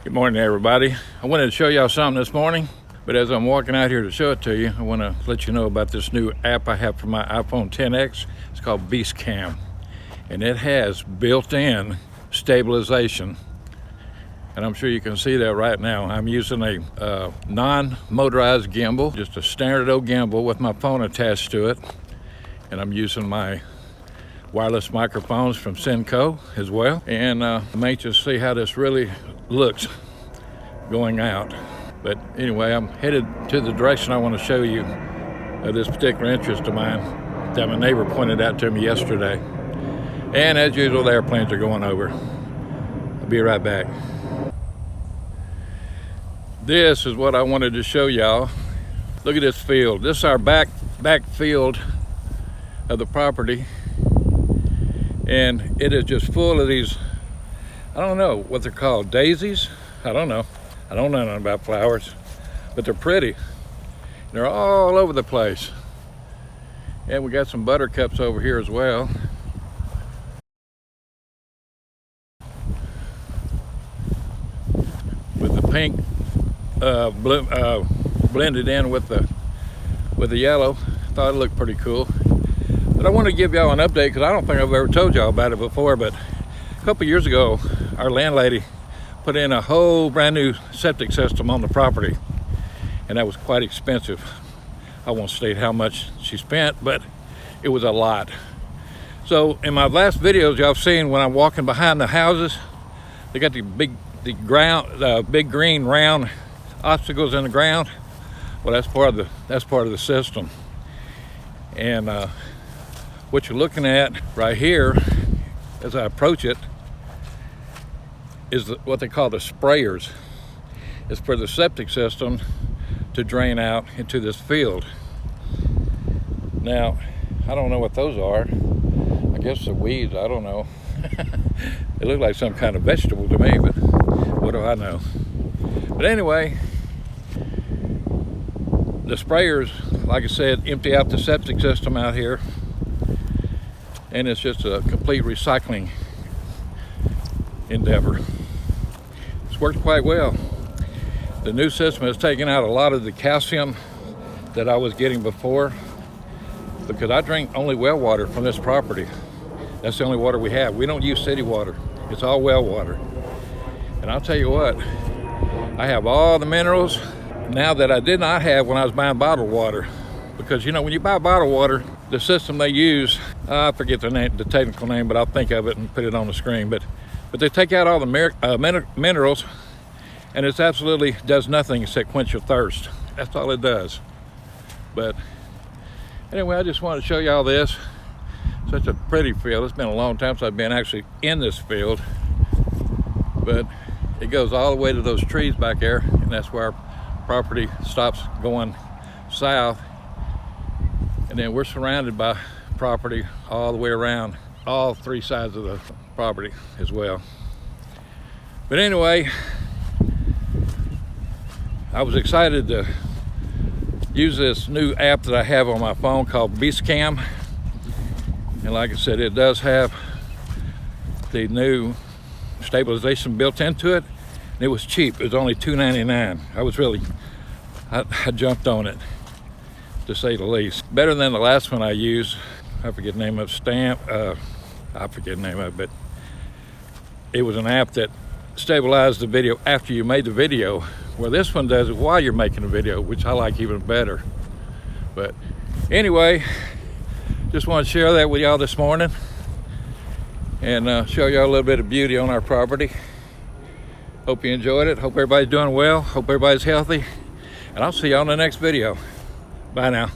Good morning, everybody. I wanted to show y'all something this morning, but as I'm walking out here to show it to you, I want to let you know about this new app I have for my iPhone XS. It's called Beast Cam, and it has built-in stabilization. And I'm sure you can see that right now. I'm using a non-motorized gimbal, just a standard old gimbal with my phone attached to it. And I'm using my wireless microphones from SYNCO as well. And I'm anxious to see how this really looks going out. But anyway, I'm headed to the direction I want to show you of this particular interest of mine that my neighbor pointed out to me yesterday. And as usual, the airplanes are going over. I'll be right back. This is what I wanted to show y'all. Look at this field. This is our back field of the property. And it is just full of these, I don't know what they're called, daisies? I don't know. I don't know nothing about flowers, but they're pretty. They're all over the place. And we got some buttercups over here as well. With the pink blended in with the yellow. Thought it looked pretty cool. But I want to give y'all an update because I don't think I've ever told y'all about it before, but a couple years ago, our landlady put in a whole brand new septic system on the property, and that was quite expensive. I won't state how much she spent, but it was a lot. So in my last videos, y'all have seen when I'm walking behind the houses, they got the big green round obstacles in the ground. Well, that's part of the system. And what you're looking at right here as I approach it is what they call the sprayers. It's for the septic system to drain out into this field. Now, I don't know what those are. I guess they're weeds, I don't know. They look like some kind of vegetable to me, but what do I know? But anyway, the sprayers, like I said, empty out the septic system out here, and it's just a complete recycling endeavor. It's worked quite well. The new system has taken out a lot of the calcium that I was getting before, because I drink only well water from this property. That's the only water we have. We don't use city water. It's all well water. And I'll tell you what, I have all the minerals now that I did not have when I was buying bottled water. Because you know, when you buy bottled water, the system they use, I forget the name, the technical name, but I'll think of it and put it on the screen. But they take out all the minerals, and it absolutely does nothing except quench your thirst. That's all it does. But anyway, I just wanted to show y'all this. Such a pretty field. It's been a long time since I've been actually in this field, but it goes all the way to those trees back there, and that's where our property stops going south. And then we're surrounded by property all the way around, all three sides of the property as well. But anyway, I was excited to use this new app that I have on my phone called Beast Cam. And like I said, it does have the new stabilization built into it. And it was cheap. It was only $2.99. I jumped on it, to say the least. Better than the last one I used. I forget the name of I forget the name of it, but it was an app that stabilized the video after you made the video. Well, this one does it while you're making the video, which I like even better. But anyway, just want to share that with y'all this morning and show y'all a little bit of beauty on our property. Hope you enjoyed it. Hope everybody's doing well. Hope everybody's healthy. And I'll see you on the next video. Bye now.